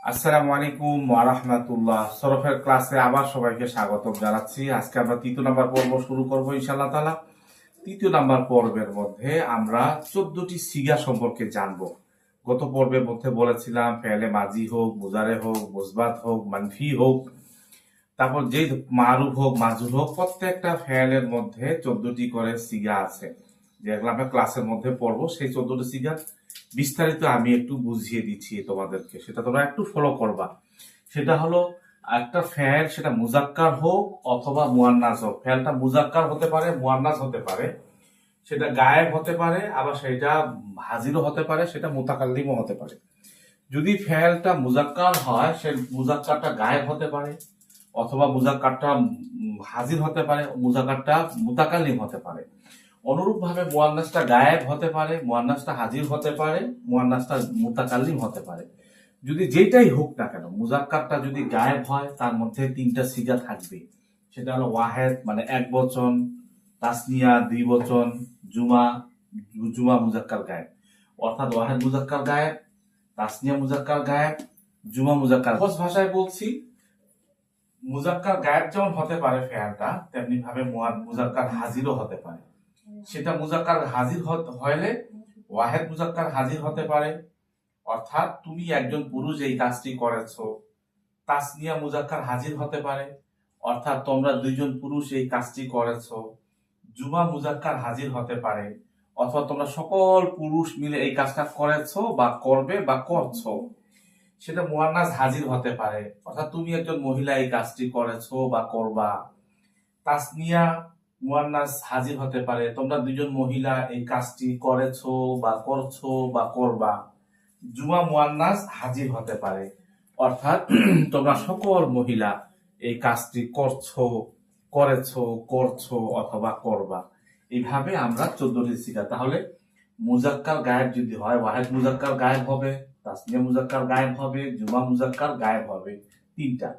আসসালামু আলাইকুম ওয়া রাহমাতুল্লাহ। সরফের ক্লাসে আবার সবাইকে স্বাগতম জানাচ্ছি। আজকে আমরা তৃতীয় নাম্বার পর্ব শুরু করব ইনশাআল্লাহ তাআলা। তৃতীয় নাম্বার পর্বের মধ্যে আমরা 14টি সিগা সম্পর্কে জানব। গত পর্বের মধ্যে বলেছিলাম ফেলে মাজি হোক, মুজারে হোক, মুসবাত হোক, মানফি হোক, তারপর যে মারুফ হোক, মাজুর হোক, প্রত্যেকটা ফেলের মধ্যে 14টি করে সিগা আছে, যেগুলো আমরা ক্লাসের মধ্যে পড়বো। সেই 14টি সিগা বিস্তারিত আমি একটু বুঝিয়ে দিচ্ছি তোমাদেরকে, সেটা তোমরা একটু ফলো করবা। সেটা হলো একটা ফেল, সেটা মুজাক্কার হোক অথবা মুয়ান্নাস হোক। ফেলটা মুজাক্কার হতে পারে, মুয়ান্নাস হতে পারে, সেটা গায়েব হতে পারে, আবার সেটা হাজিরও হতে পারে, সেটা মুতাকাল্লিমও হতে পারে। যদি ফেলটা মুজাক্কার হয়, সে মুজাক্কারটা গায়েব হতে পারে, অথবা মুজাক্কারটা হাজির হতে পারে, মুজাক্কারটা মুতাকাল্লিম হতে পারে। অনুরূপ ভাবে মুয়ান্নাসটা গায়েব হতে পারে, মুয়ান্নাসটা হাজির হতে পারে, মুয়ান্নাসটা মুতাকাল্লিম হতে পারে। যদি যেটাই হোক না কেন, মুজাক্কারটা যদি গায়েব হয়, তার মধ্যে 3টা সিগা থাকবে। সেটা হলো ওয়াহেদ মানে এক বচন, তাসনিয়া দুই বচন, জুমা জুমা মুজাক্কার গায়েব। অর্থাৎ ওয়াহেদ মুজাক্কার গায়েব, তাসনিয়া মুজাক্কার গায়েব, জুমা মুজাক্কার। সহজ ভাষায় বলছি, মুজাক্কার গায়েব যেমন হতে পারে ফেলটা, তেমনি ভাবে মুজাক্কার হাজিরও হতে পারে। সেটা মুজাক্কার হাজির হলে ওয়াহেদ মুজাক্কার হাজির হতে পারে, অর্থাৎ তুমি একজন পুরুষ এই কাজটি করেছো। তাসনিয়া মুজাক্কার হাজির হতে পারে, অর্থাৎ তোমরা দুইজন পুরুষ এই কাজটি করেছো। জুমা মুজাক্কার হাজির হতে পারে, অথবা তোমরা সকল পুরুষ মিলে এই কাজটা করেছো বা করবে বা করছো। সেটা মুয়ান্নাস হাজির হতে পারে, অর্থাৎ তুমি একজন মহিলা এই কাজটি করেছো বা করবা। তাসনিয়া মুয়ান্নাস হাজির হতে পারে, তোমরা দুজন মহিলা এই কাজটি করেছো বা করছো বা করবা। জুমা মুয়ান্নাস হাজির হতে পারে, অর্থাৎ তোমরা সকল মহিলা এই কাজটি করছো, করেছো, করছো অথবা করবা। এইভাবে আমরা 14টি সিগা। তাহলে মুজাক্কার গায়েব যদি হয়, ওয়াহেদ মুজাক্কার গায়েব হবে, তাসনিয়া মুজাক্কার গায়েব হবে, জুমা মুজাক্কার গায়েব হবে, 3টা।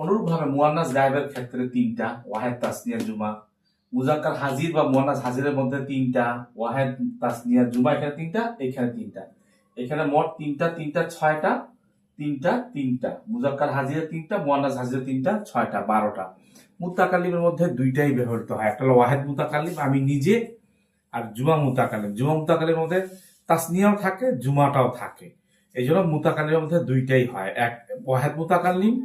অনুরূপ ভাবে মুয়ান্নাস গায়েবের ক্ষেত্রে 3টা, ওয়াহেদ তাসনিয়া জুমা। মুজাক্কার হাজির বা মুয়ান্নাস হাজিরের মধ্যে 3টা, ওয়াহেদ তাসনিয়া জুমা। এখানে 3টা, এখানে 3টা, এখানে মোট 3টা 3টা 6টা, 3টা মুজাক্কার হাজিরের 3টা, মুয়ান্নাস হাজিরের 3টা, 6টা 12টা। মুতাকাল্লিমের মধ্যে 2টাই ব্যবহৃত হয়, একটা হলো ওয়াহেদ মুতাকাল্লিম আমি নিজে, আর জুমা মুতাকাল্লিম। জুমা মুতাকাল্লিমের মধ্যে তাসনিয়াও থাকে, জুমাটাও থাকে। এই জন্য মুতাকাল্লিমের মধ্যে 2টাই হয়, এক ওয়াহেদ মুতাকাল্লিম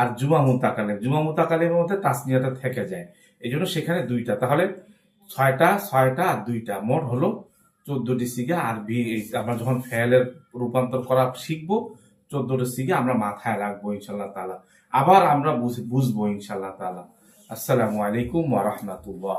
আর জুমা মুতাকাল্লিম। জুমা মুতাকাল্লিমের মধ্যে তাসনিয়াটা থেকে যায়, এই জন্য সেখানে 2টা। তাহলে 6টা 6টা আর 2টা, মোট হলো 14টি সিগা। আর আমরা যখন ফেলের রূপান্তর করা শিখবো, 14টি সিগা আমরা মাথায় রাখবো ইনশাল্লাহ তাআলা। আবার আমরা বুঝবো ইনশাল্লাহ তাআলা। আসসালামু আলাইকুম ওয়া রাহমাতুল্লাহ।